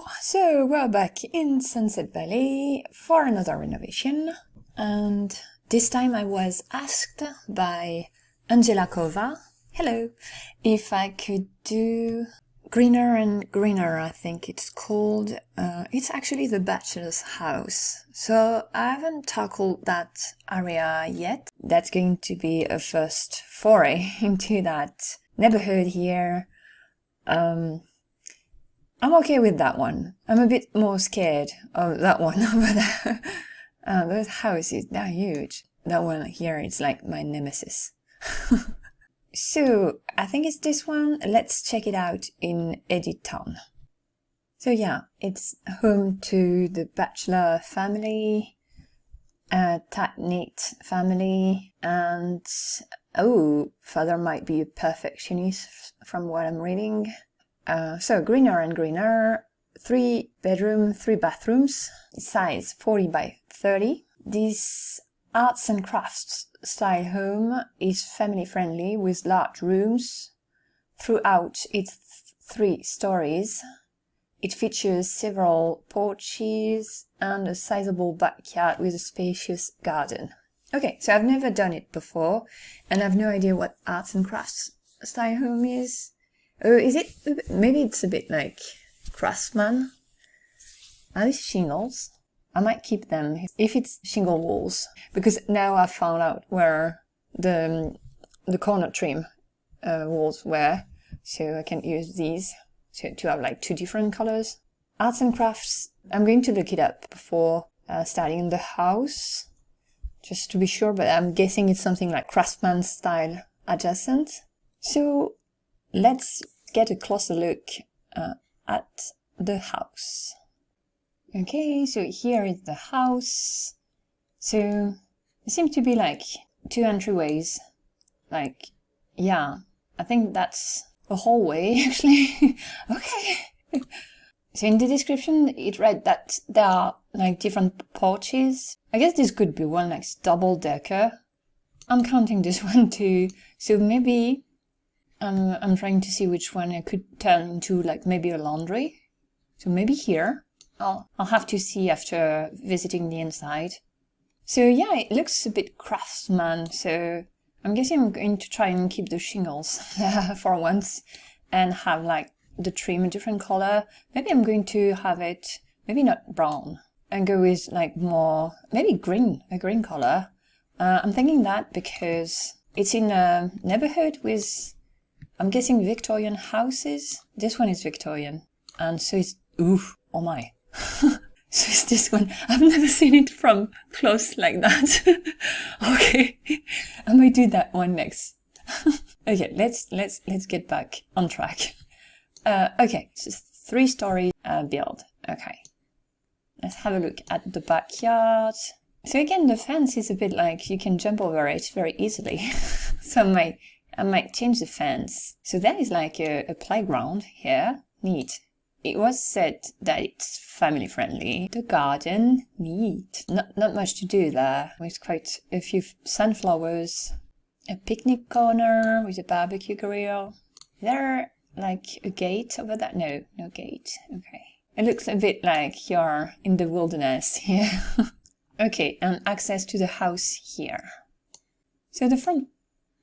Bonjour! So we're back in Sunset Valley for another renovation, and this time I was asked by Angela Kova, hello, if I could do Greener and Greener, I think it's called. It's actually the bachelor's house. So I haven't tackled that area yet. That's going to be a first foray into that neighborhood here. I'm okay with that one. I'm a bit more scared of that one over there. Those houses, they're huge. That one here is like my nemesis. So, I think it's this one. Let's check it out in Editown. So yeah, it's home to the Bachelor Family, tight-knit family, and father might be a perfectionist from what I'm reading. So Greener and Greener, 3 bedroom, 3 bathrooms, size 40 by 30. This arts and crafts style home is family friendly with large rooms. Throughout its 3 stories, it features several porches and a sizable backyard with a spacious garden. Okay, so I've never done it before, and I've no idea what arts and crafts style home is. Is it? Maybe it's a bit like craftsman. Are these shingles? I might keep them if it's shingle walls, because now I've found out where the corner trim walls were, so I can use these to have like 2 different colors. Arts and crafts, I'm going to look it up before starting the house, just to be sure, but I'm guessing it's something like craftsman style adjacent. So let's get a closer look at the house. Okay, so here is the house. So there seems to be like 2 entryways. Like, yeah, I think that's a hallway actually. Okay. So in the description it read that there are like different porches. I guess this could be one like double decker. I'm counting this one too. So maybe I'm trying to see which one I could turn into like maybe a laundry. So maybe here. I'll have to see after visiting the inside. So yeah, it looks a bit craftsman, so I'm guessing I'm going to try and keep the shingles for once and have like the trim a different color. Maybe I'm going to have it, maybe not brown, and go with like more, maybe green, a green color. I'm thinking that because it's in a neighborhood with, I'm guessing Victorian houses. This one is Victorian, and so it's, oof, oh my. So it's this one. I've never seen it from close like that. Okay, I might do that one next. Okay, let's get back on track. Okay, so 3-story build. Okay, let's have a look at the backyard. So again, the fence is a bit like you can jump over it very easily. So I might change the fence. So there is like a playground here. Neat. It was said that it's family friendly. The garden, neat. Not much to do there, with quite a few sunflowers. A picnic corner with a barbecue grill. Is there like a gate over that? No gate. Okay. It looks a bit like you're in the wilderness here. Okay, and access to the house here. So the front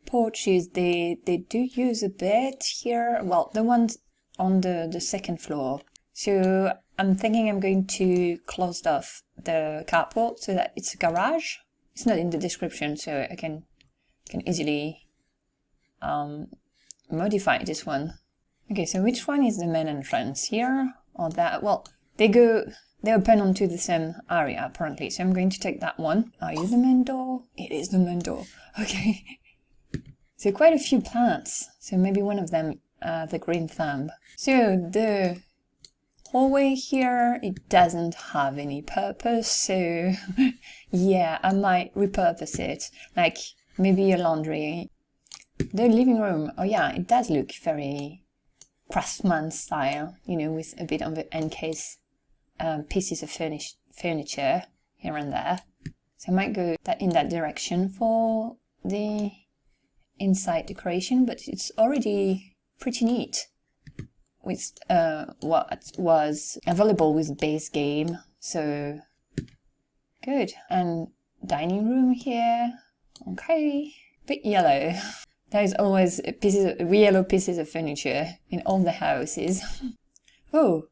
porches, they do use a bit here. Well, the ones on the 2nd floor. So I'm thinking I'm going to close off the carport so that it's a garage. It's not in the description, so I can easily modify this one. Okay, so which one is the main entrance, here or that? Well, they open onto the same area apparently, so I'm going to take that one. Are you the main door? It is the main door. Okay. So quite a few plants, so maybe one of them the green thumb. So the hallway here, it doesn't have any purpose, so yeah, I might repurpose it, like maybe a laundry. The living room, oh yeah, it does look very craftsman style, you know, with a bit of the encase pieces of furniture here and there. So I might go in that direction for the inside decoration, but it's already pretty neat. with what was available with base game. So good. And dining room here. Okay. Bit yellow. There's always yellow pieces of furniture in all the houses. Oh,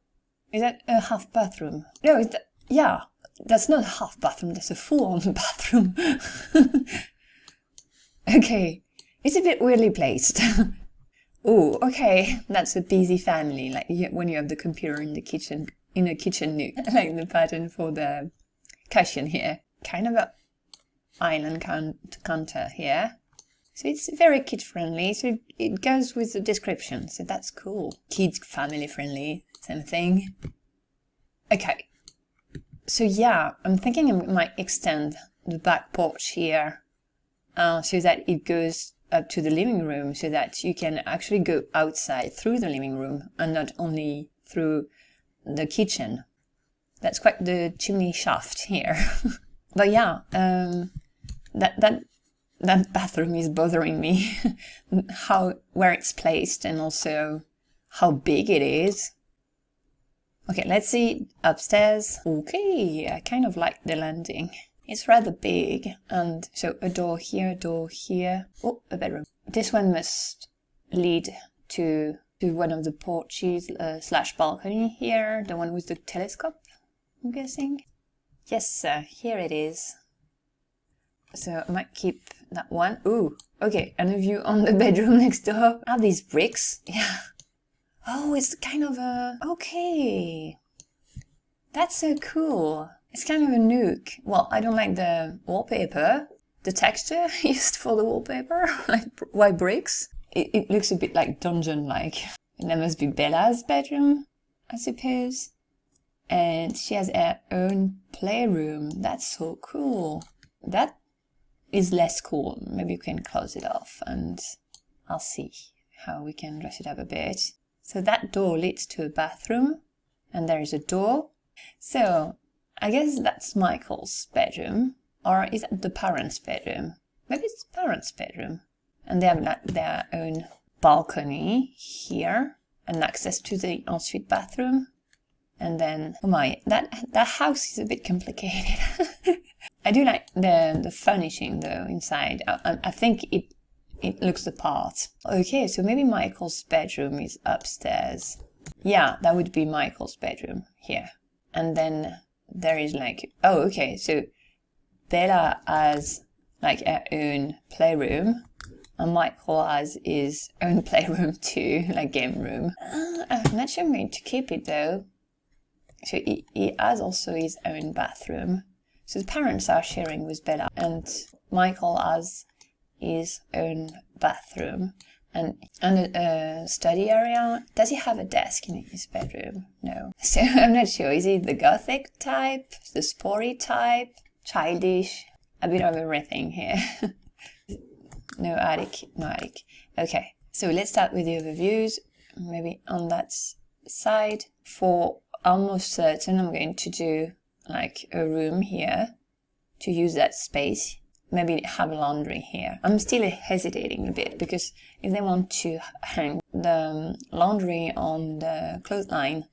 is that a half bathroom? No, yeah, that's not a half bathroom, that's a full-on bathroom. Okay, it's a bit weirdly placed. Oh, okay, that's a busy family, like when you have the computer in the kitchen, in a kitchen nook, like the pattern for the cushion here. Kind of a island counter here. So it's very kid-friendly, so it goes with the description, so that's cool. Kids, family-friendly, same thing. Okay, so yeah, I'm thinking I might extend the back porch here so that it goes up to the living room, so that you can actually go outside through the living room and not only through the kitchen. That's quite the chimney shaft here. But yeah, that bathroom is bothering me, where it's placed and also how big it is. Okay, let's see upstairs. Okay, I kind of like the landing. It's rather big, and so a door here, Oh, a bedroom. This one must lead to one of the porches / balcony here, the one with the telescope, I'm guessing. Yes, here it is. So I might keep that one. Ooh, okay, and a view on the bedroom next door. Are these bricks? Yeah. Oh, it's kind of a... Okay. That's so cool. It's kind of a nook. Well, I don't like the wallpaper. The texture used for the wallpaper. Like white bricks. It looks a bit like dungeon-like. And that must be Bella's bedroom, I suppose. And she has her own playroom. That's so cool. That is less cool. Maybe you can close it off and I'll see how we can dress it up a bit. So that door leads to a bathroom and there is a door. So I guess that's Michael's bedroom, or is that the parents' bedroom? Maybe it's the parents' bedroom. And they have like their own balcony here and access to the ensuite bathroom. And then, oh my, that house is a bit complicated. I do like the furnishing though inside. I think it looks the part. Okay, so maybe Michael's bedroom is upstairs. Yeah, that would be Michael's bedroom here. And then there is like, oh, okay, so Bella has like her own playroom. And Michael has his own playroom too, like game room. I'm not sure I'm going to keep it though. So he has also his own bathroom. So the parents are sharing with Bella, and Michael has his own bathroom and a study area. Does he have a desk in his bedroom? No. So I'm not sure. Is he the gothic type, the sporty type, childish? A bit of everything here. No attic. Okay, so let's start with the overviews. Maybe on that side. For almost certain, I'm going to do like a room here to use that space. Maybe have a laundry here. I'm still hesitating a bit because if they want to hang the laundry on the clothesline,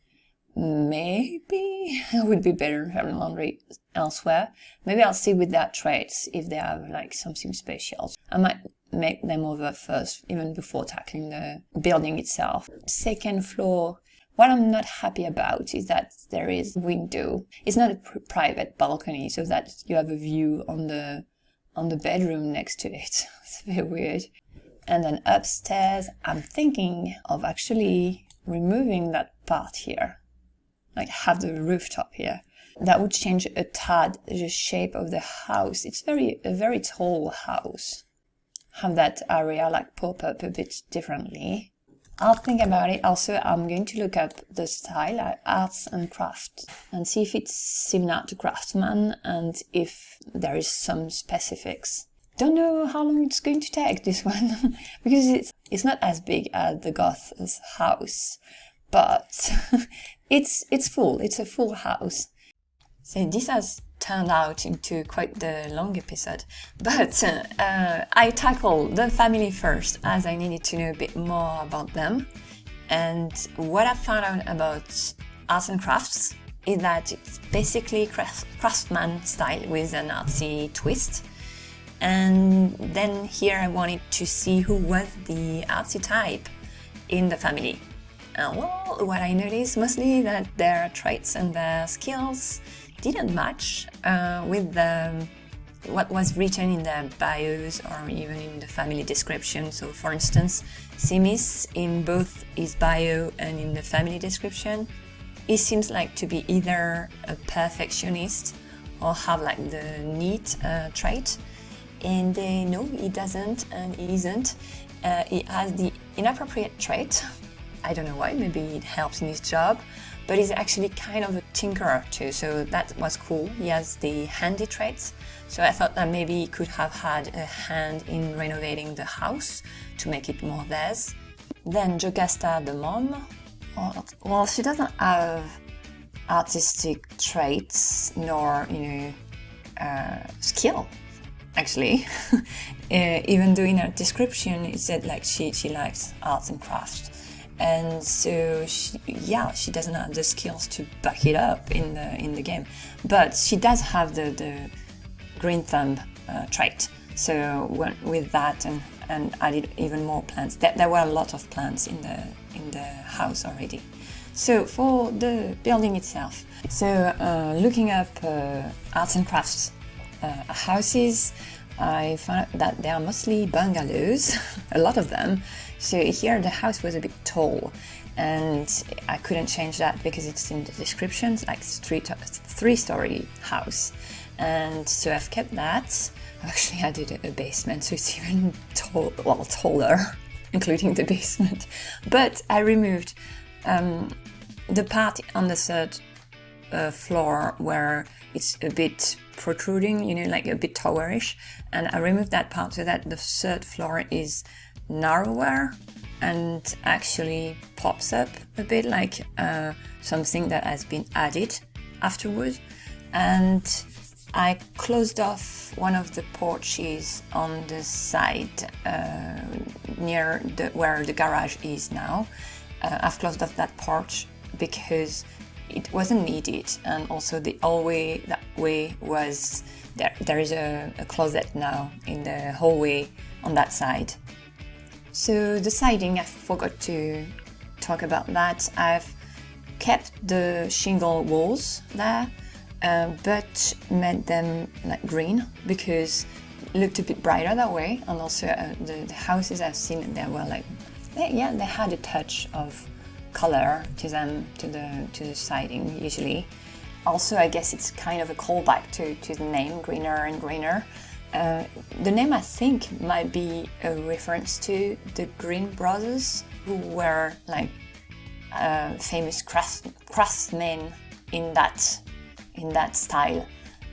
maybe it would be better having laundry elsewhere. Maybe I'll see with that trades if they have like something special. I might make them over first, even before tackling the building itself. Second floor. What I'm not happy about is that there is a window. It's not a private balcony, so that you have a view on the bedroom next to it. It's a bit weird. And then upstairs, I'm thinking of actually removing that part here. Like have the rooftop here. That would change a tad the shape of the house. It's a very tall house. Have that area like pop up a bit differently. I'll think about it. Also, I'm going to look up the style, like arts and crafts, and see if it's similar to Craftsman and if there is some specifics. Don't know how long it's going to take, this one, because it's not as big as the Goth's house, but it's full. It's a full house. So this has turned out into quite the long episode, but I tackled the family first as I needed to know a bit more about them, And what I found out about arts and crafts is that it's basically craftsman style with an artsy twist. And then here I wanted to see who was the artsy type in the family. Well, what I noticed mostly that their traits and their skills didn't match with what was written in their bios or even in the family description. So for instance, SIMS, in both his bio and in the family description, he seems like to be either a perfectionist or have like the neat trait. And no, he doesn't and he isn't. He has the inappropriate trait. I don't know why, maybe it helps in his job, but he's actually kind of a tinkerer too, so that was cool. He has the handy traits, so I thought that maybe he could have had a hand in renovating the house to make it more theirs. Then Jocasta, the mom, well, she doesn't have artistic traits nor, skill, actually. Even though in her description it said like she likes arts and crafts. And so she doesn't have the skills to back it up in the game, but she does have the green thumb trait. So went with that and added even more plants. There were a lot of plants in the house already. So for the building itself, so looking up arts and crafts houses, I found out that they are mostly bungalows, a lot of them. So here the house was a bit tall and I couldn't change that because it's in the description, it's like three-story house. And so I've kept that. I've actually added a basement, so it's even taller, including the basement. But I removed the part on the third floor where it's a bit protruding, like a bit towerish, and I removed that part so that the third floor is narrower and actually pops up a bit like something that has been added afterwards. And I closed off one of the porches on the side near where the garage is now. I've closed off that porch because it wasn't needed, and also the hallway that way was there is a closet now in the hallway on that side. So the siding, I forgot to talk about that. I've kept the shingle walls there, but made them like green because it looked a bit brighter that way. And also the houses I've seen, they were like, they had a touch of color to them, to the siding usually. Also, I guess it's kind of a callback to the name Greener&Greener. The name, I think, might be a reference to the Green brothers, who were like famous craftsmen in that style.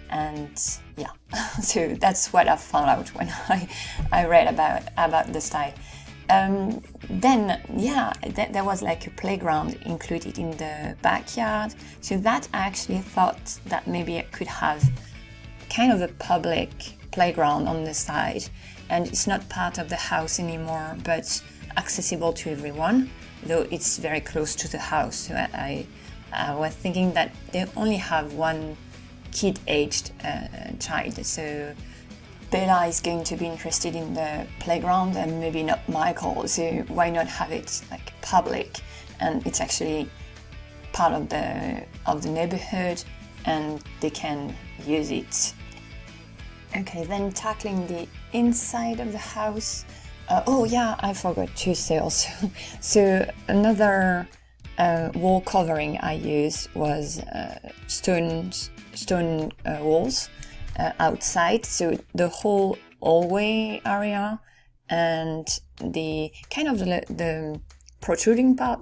And yeah, so that's what I found out when I read about the style. Then, there was like a playground included in the backyard. So that I actually thought that maybe I could have kind of a public playground on the side. And it's not part of the house anymore, but accessible to everyone, though it's very close to the house. So I was thinking that they only have one kid-aged child. So Bella is going to be interested in the playground and maybe not Michael, so why not have it like public? And it's actually part of the neighborhood and they can use it. Okay, then tackling the inside of the house. I forgot to say also. So another wall covering I used was stone walls. Outside, so the whole hallway area and the kind of the protruding part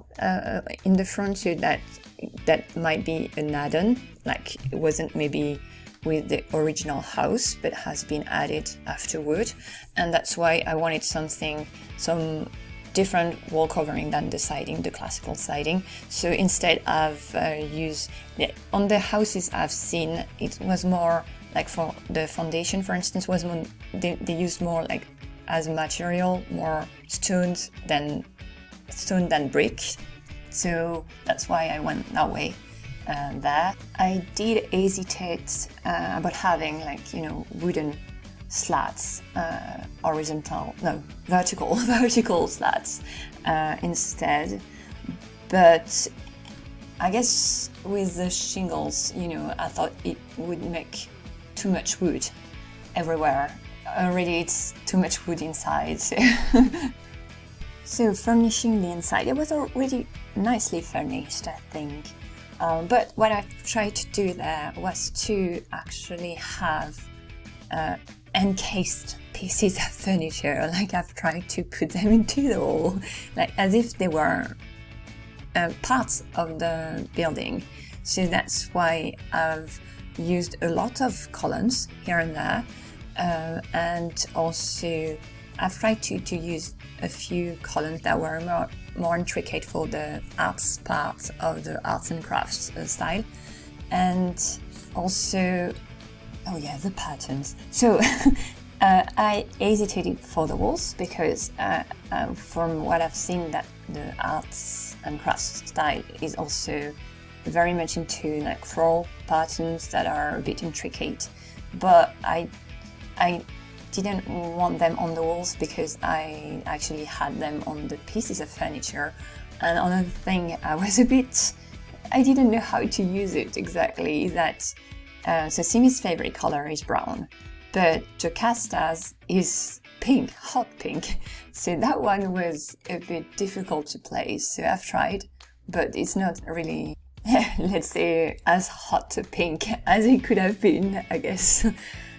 in the front, so that might be an add-on, like it wasn't maybe with the original house but has been added afterward, and that's why I wanted some different wall covering than the siding, the classical siding. So instead I've used, on the houses I've seen, it was more like for the foundation, for instance, was they used more like as a material, more stones than stone than brick, so that's why I went that way there. I did hesitate about having wooden slats, vertical slats instead, but I guess with the shingles, I thought it would make too much wood everywhere. Already it's too much wood inside. So furnishing the inside, it was already nicely furnished, I think. But what I tried to do there was to actually have encased pieces of furniture, like I've tried to put them into the wall, like as if they were parts of the building. So that's why I've used a lot of columns here and there, and also I've tried to use a few columns that were more intricate for the arts part of the arts and crafts style, and also the patterns. So I hesitated for the walls because from what I've seen, that the arts and crafts style is also very much into like floral patterns that are a bit intricate, but I didn't want them on the walls because I actually had them on the pieces of furniture. And another thing I didn't know how to use it exactly, is that so Simi's favorite color is brown, but Jocasta's is pink, hot pink. So that one was a bit difficult to place. So I've tried, but it's not really, let's say, as hot a pink as it could have been, I guess.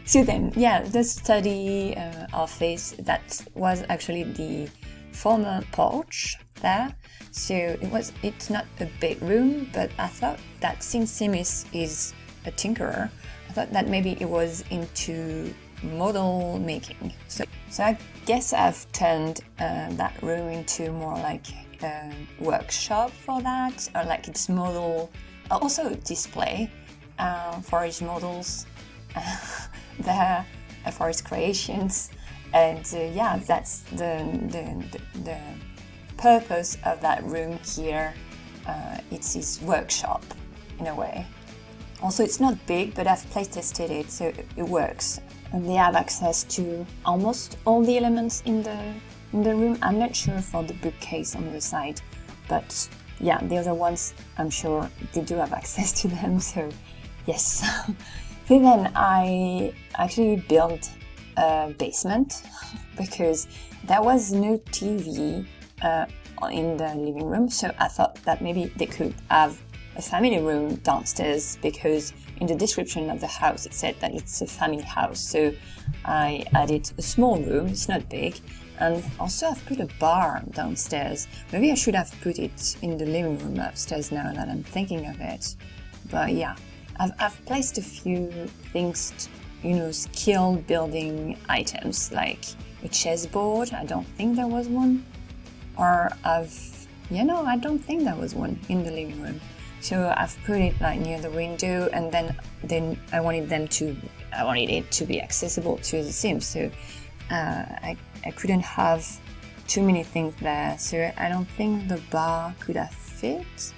So then, the study office, that was actually the former porch there. So it's not a big room, but I thought that since Simis is a tinkerer, I thought that maybe it was into model making. So I guess I've turned that room into more like a workshop for that, or like its model, also display for his models there, for his creations. And that's the purpose of that room here. It's his workshop in a way. Also, it's not big, but I've play tested it, so it works. And they have access to almost all the elements in the room. I'm not sure for the bookcase on the side, but the other ones, I'm sure they do have access to them, so yes. So then I actually built a basement because there was no TV in the living room, so I thought that maybe they could have a family room downstairs, because in the description of the house it said that it's a family house. So I added a small room, it's not big, and also I've put a bar downstairs. Maybe I should have put it in the living room upstairs now that I'm thinking of it. But I've placed a few things, skill building items, like a chessboard. I don't think there was one. Or I don't think there was one in the living room. So I've put it like near the window, and then I wanted it to be accessible to the Sims. So I couldn't have too many things there. So I don't think the bar could have fit.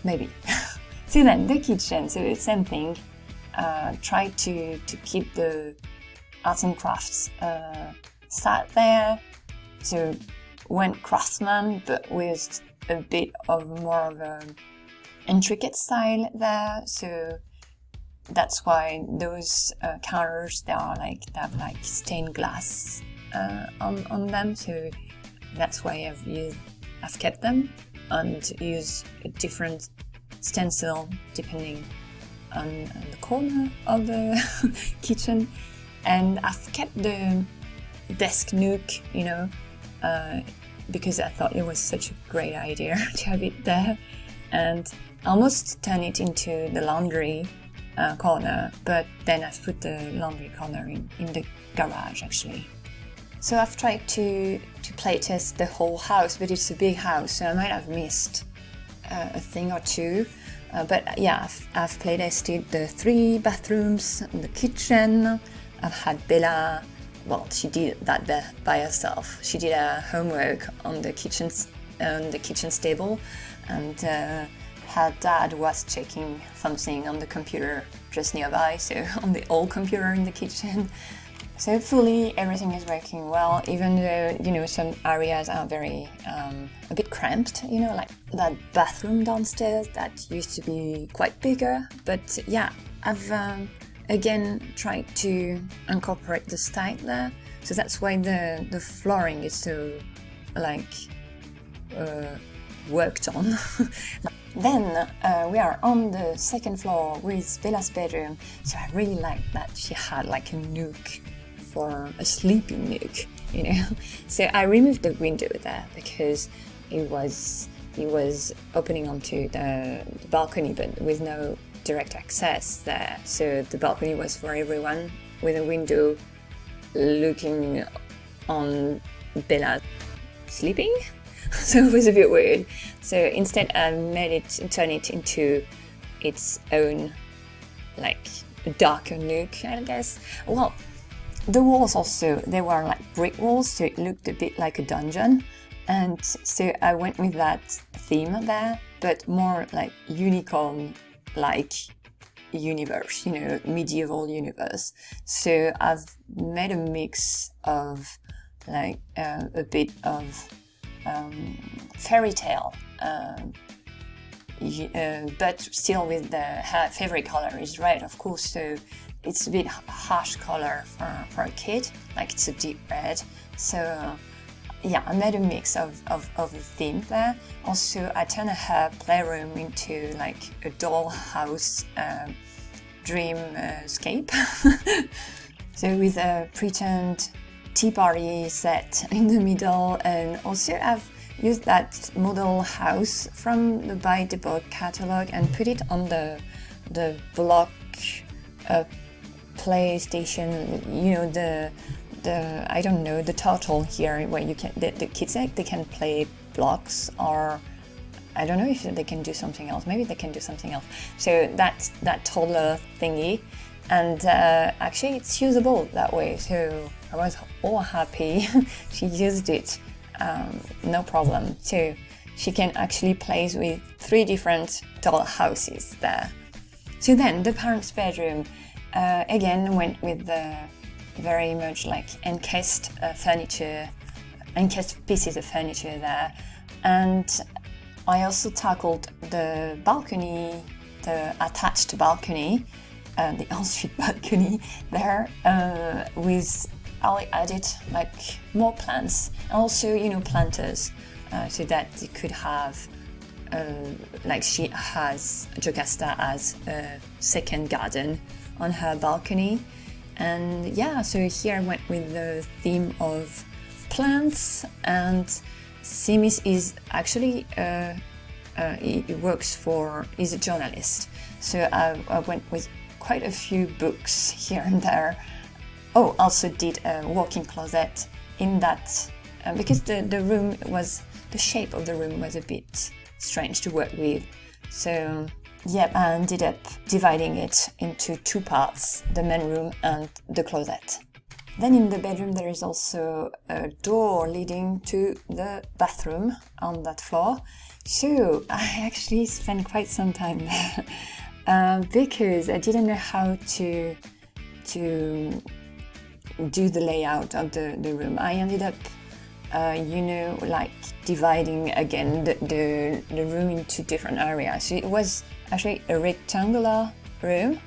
Maybe. So then the kitchen. So it's same thing. Try to keep the arts and crafts sat there. So went craftsman, but with a bit of more of a intricate style there. So that's why those counters, they have like stained glass on them. So that's why I've kept them and use a different stencil depending on the corner of the kitchen. And I've kept the desk nook, because I thought it was such a great idea to have it there, and almost turn it into the laundry corner, but then I've put the laundry corner in the garage actually. So I've tried to playtest the whole house, but it's a big house, so I might have missed a thing or two. But I've playtested the 3 bathrooms, the kitchen. I've had Bella, well, she did that by herself. She did her homework on the kitchen on the kitchen table, and her dad was checking something on the computer just nearby, so on the old computer in the kitchen. So hopefully everything is working well, even though, some areas are very, a bit cramped, like that bathroom downstairs that used to be quite bigger. But yeah, I've again tried to incorporate the style there. So that's why the flooring is so, worked on. Then we are on the second floor with Bella's bedroom. So I really like that she had like a nook for a sleeping nook, So I removed the window there because it was opening onto the balcony, but with no direct access there. So the balcony was for everyone with a window looking on Bella sleeping. So it was a bit weird. So instead I turn it into its own, darker nook, I guess. Well, the walls also, they were like brick walls, so it looked a bit like a dungeon. And so I went with that theme there, but more like unicorn-like universe, medieval universe. So I've made a mix of a bit of fairy tale, but still with her favorite color is red, of course, so it's a bit harsh color for a kid, it's a deep red. So yeah, I made a mix of the theme there. Also, I turned her playroom into a dollhouse dreamscape. So with a pretend tea party set in the middle, and also I've used that model house from the By the Book catalog and put it on the block PlayStation, the turtle here where you can the kids they can play blocks, or I don't know if they can do something else. Maybe they can do something else. So that's that toddler thingy, and actually it's usable that way. So I was all happy. She used it, no problem. So she can actually play with 3 different doll houses there. So then the parents' bedroom again went with the very much encased furniture, encased pieces of furniture there, and I also tackled the balcony, the attached balcony, the ensuite balcony there, I added more plants, and also planters, so that they could have Jocasta has a second garden on her balcony. And yeah, so here I went with the theme of plants, and SIMS is actually he's a journalist, so I went with quite a few books here and there. Oh, also did a walk-in closet in that, because the shape of the room was a bit strange to work with. So yeah, I ended up dividing it into 2 parts, the main room and the closet. Then in the bedroom there is also a door leading to the bathroom on that floor. So I actually spent quite some time there because I didn't know how to do the layout of the room. I ended up dividing again the room into different areas. So it was actually a rectangular room,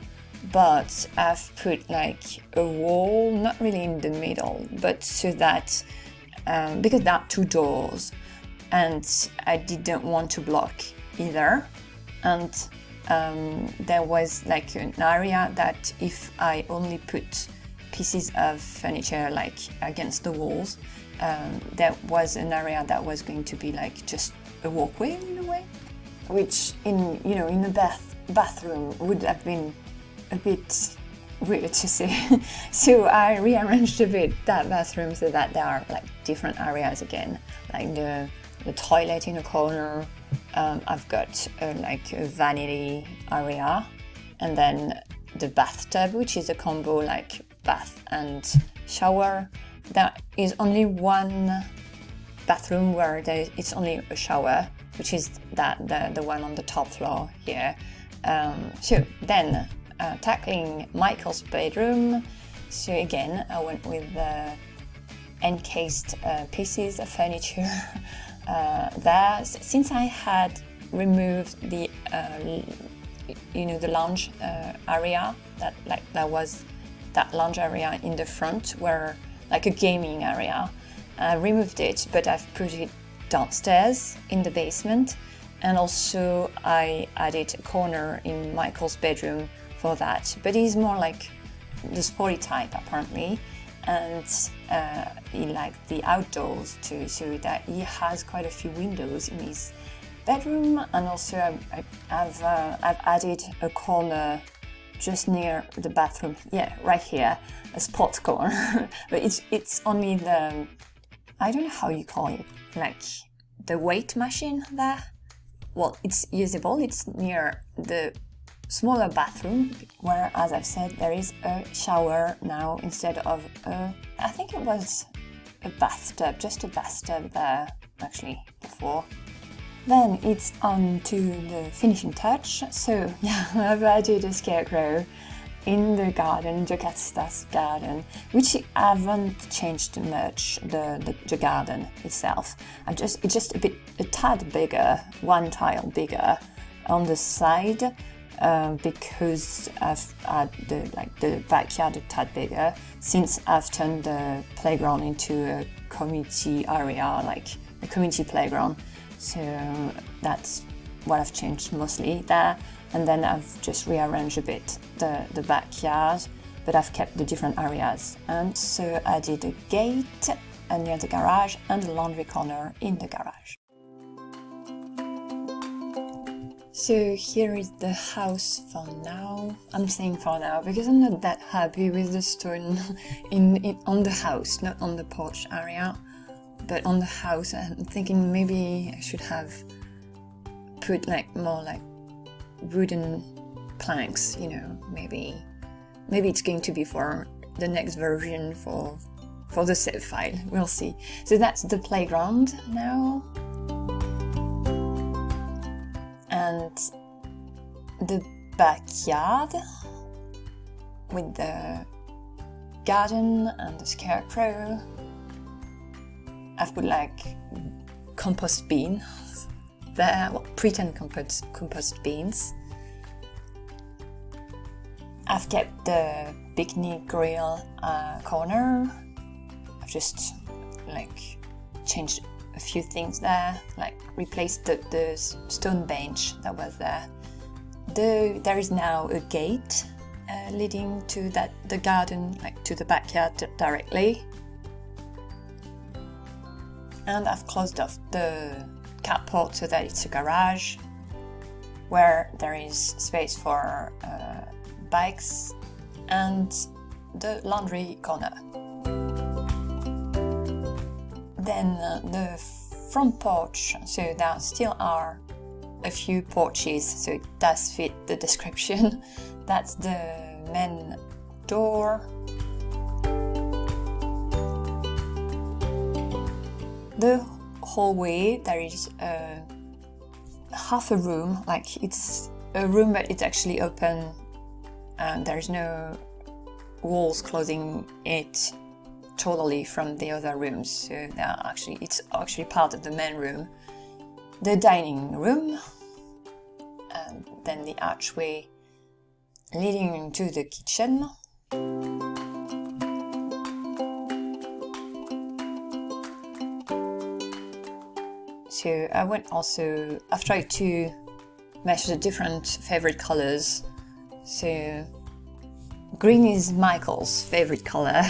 but I've put a wall, not really in the middle, but so that because there are 2 doors and I didn't want to block either, and there was an area that if I only put pieces of furniture against the walls, there was an area that was going to be just a walkway in a way, which in the bathroom would have been a bit weird to see. So I rearranged a bit that bathroom so that there are different areas again, the toilet in a corner. I've got a vanity area, and then the bathtub, which is a combo bath and shower. There is only one bathroom where it's only a shower, which is the one on the top floor here. So then tackling Michael's bedroom. So again, I went with the encased pieces of furniture there. Since I had removed the the lounge area, that was that lounge area in the front where like a gaming area. I removed it, but I've put it downstairs in the basement, and also I added a corner in Michael's bedroom for that. But he's more like the sporty type apparently, and he liked the outdoors too, so that he has quite a few windows in his bedroom. And also I've added a corner just near the bathroom, right here, a sports corner. But it's only the, I don't know how you call it, like the weight machine there. Well, it's usable, it's near the smaller bathroom, where, as I've said, there is a shower now instead of I think it was a bathtub, just a bathtub there actually before. Then it's on to the finishing touch. So yeah, I've added a scarecrow in the garden, Jocasta's garden, which I haven't changed much, the garden itself. It's just a tad bigger, one tile bigger on the side, because I've had the backyard a tad bigger, since I've turned the playground into a community area, like a community playground. So that's what I've changed mostly there. And then I've just rearranged a bit the backyard, but I've kept the different areas. And so I did a gate near the garage and a laundry corner in the garage. So here is the house for now. I'm saying for now because I'm not that happy with the stone on the house, not on the porch area, but on the house. I'm thinking maybe I should have put more wooden planks, maybe it's going to be for the next version for the save file. We'll see. So that's the playground now. And the backyard with the garden and the scarecrow. I've put compost beans there, pretend compost beans. I've kept the picnic grill corner. I've just changed a few things there, replaced the stone bench that was there. There is now a gate leading to the garden, to the backyard directly. And I've closed off the carport so that it's a garage where there is space for bikes and the laundry corner. Then the front porch, so there still are a few porches, so it does fit the description. That's the main door. The hallway, there is half a room, it's a room but it's actually open and there's no walls closing it totally from the other rooms, so it's actually part of the main room. The dining room, and then the archway leading into the kitchen. So I've tried to match the different favorite colors. So green is Michael's favorite color.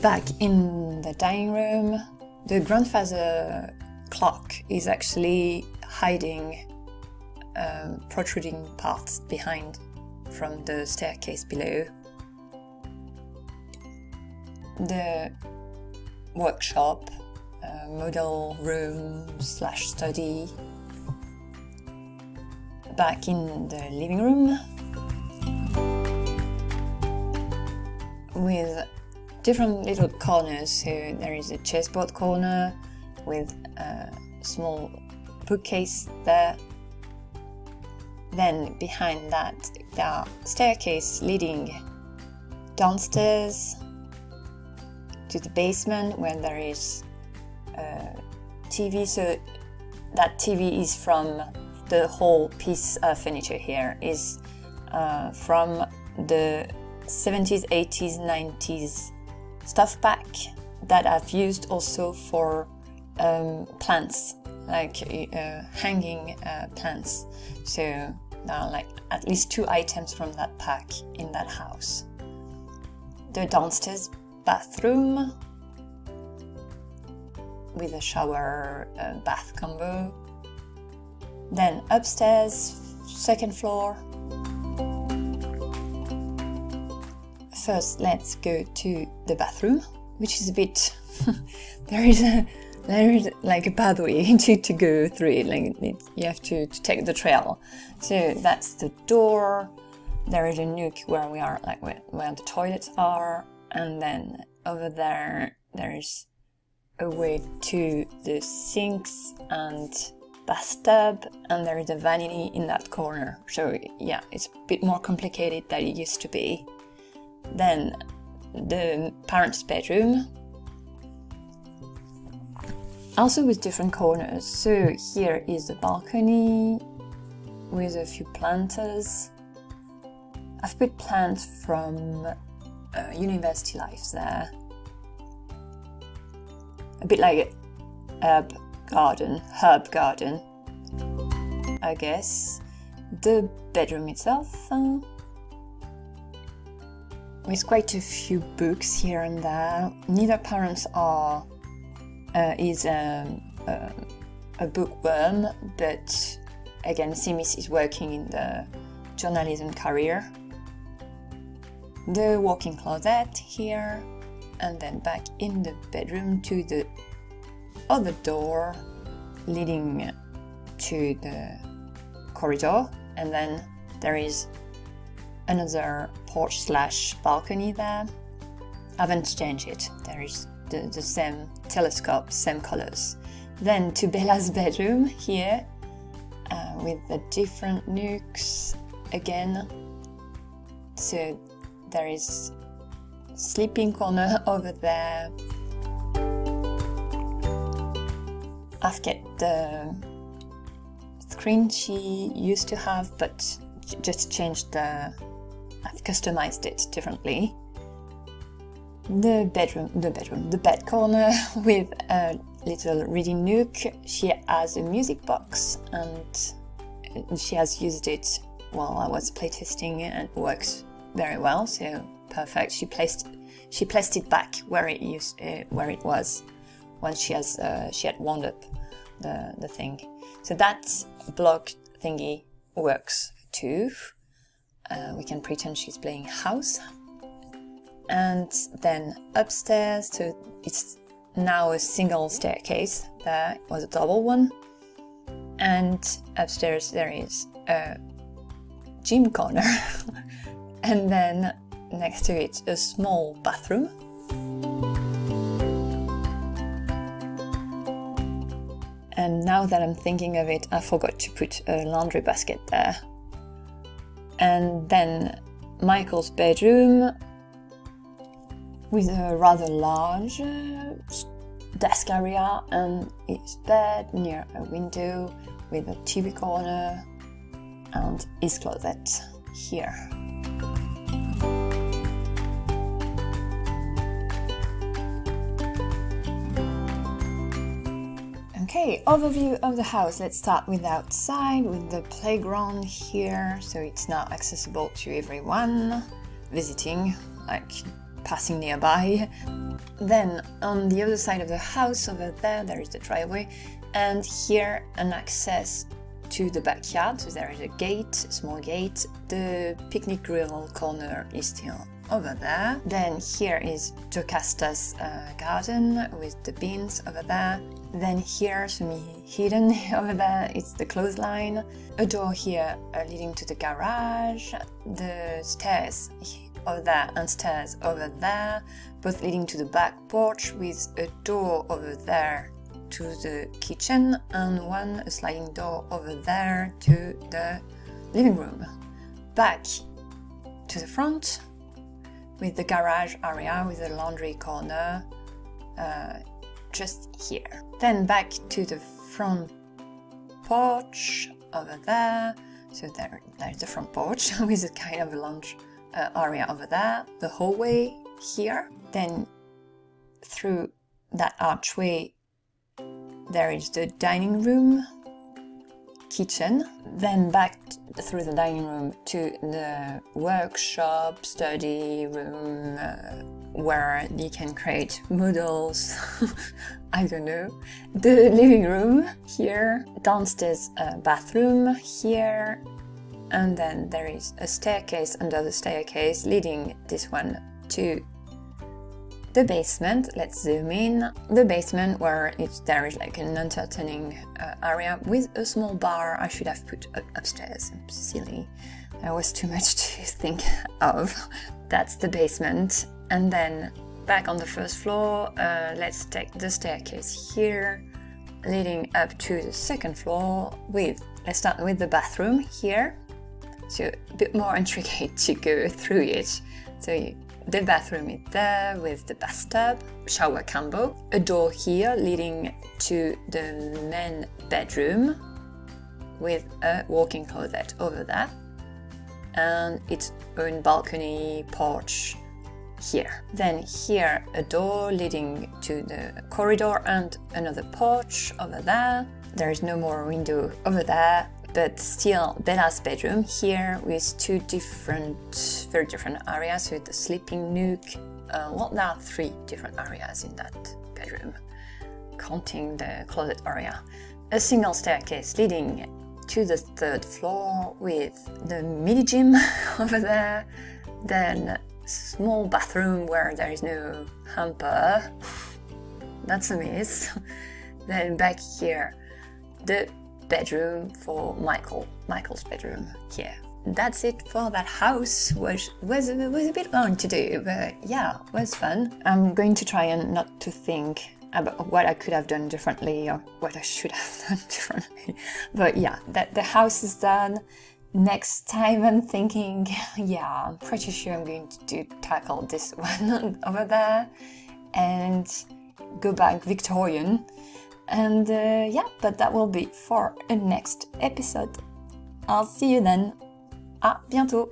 Back in the dining room, the grandfather clock is actually hiding protruding parts behind from the staircase below. The workshop, model room / study. Back in the living room with different little corners. So there is a chessboard corner with a small bookcase there. Then behind that there are staircase leading downstairs to the basement where there is a TV. So that TV is from the whole piece of furniture here is from the 70s, 80s, 90s stuff pack that I've used also for plants, like hanging plants. So there are like at least 2 items from that pack in that house. The downstairs bathroom with a shower bath combo. Then upstairs, second floor. First, let's go to the bathroom, which is a bit there is like a pathway to go through it. Like you have to take the trail. So that's the door. There is a nook where we are, like where the toilets are, and then over there is a way to the sinks and bathtub, and there is a vanity in that corner. So yeah, it's a bit more complicated than it used to be. Then the parents' bedroom, also with different corners. So here is the balcony with a few planters. I've put plants from University Life there. A bit like herb garden, I guess. The bedroom itself, with quite a few books here and there. Neither parents is a bookworm, but again, SIMS is working in the journalism career. The walk-in closet here, and then back in the bedroom to the other door leading to the corridor, and then there is another porch / balcony there. I haven't changed it. There is the same telescope, same colors. Then to Bella's bedroom here, with the different nooks again. So there is sleeping corner over there. I've kept the screen she used to have, but just changed I've customized it differently. The bed corner with a little reading nook. She has a music box and she has used it while I was playtesting and it works very well, so perfect. She placed it back where it was once she had wound up the thing. So that block thingy works too. We can pretend she's playing house. And then upstairs, so it's now a single staircase. There was a double one. And upstairs there is a gym corner. And then next to it, a small bathroom. And now that I'm thinking of it, I forgot to put a laundry basket there. And then Michael's bedroom with a rather large desk area and his bed near a window with a TV corner and his closet here. Okay, overview of the house. Let's start with outside, with the playground here. So it's now accessible to everyone visiting, like passing nearby. Then on the other side of the house over there is the driveway, and here an access to the backyard. So there is a gate, a small gate. The picnic grill corner is still over there. Then here is Jocasta's garden with the beans over there. Then here, hidden over there, it's the clothesline. A door here leading to the garage. The stairs over there and stairs over there, both leading to the back porch with a door over there to the kitchen and a sliding door over there to the living room. Back to the front with the garage area with the laundry corner just here. Then back to the front porch over there. So there's the front porch with a kind of a lounge area over there. The hallway here. Then through that archway there is the dining room, kitchen. Then back through the dining room to the workshop, study room, where you can create models. I don't know. The living room here, downstairs bathroom here, and then there is a staircase under the staircase leading this one to the basement. Let's zoom in. The basement where there is like an entertaining area with a small bar. I should have put upstairs. I'm silly. There was too much to think of. That's the basement. And then back on the first floor, let's take the staircase here, leading up to the second floor let's start with the bathroom here. So a bit more intricate to go through it. So the bathroom is there with the bathtub, shower combo, a door here leading to the main bedroom with a walk-in closet over there, and its own balcony porch here. Then here a door leading to the corridor and another porch over there. There is no more window over there, but still Bella's bedroom here with two very different areas with the sleeping nook. Well, there are 3 different areas in that bedroom, counting the closet area. A single staircase leading to the 3rd floor with the mini gym over there. Then small bathroom where there is no hamper. That's a miss. Then back here, the bedroom for Michael's bedroom here. That's it for that house. Was a bit long to do, but yeah, it was fun. I'm going to try and not to think about what I could have done differently or what I should have done differently. But yeah, the house is done. Next time I'm thinking, yeah, I'm pretty sure I'm going to tackle this one over there and go back Victorian. And yeah, but that will be for a next episode. I'll see you then. À bientôt!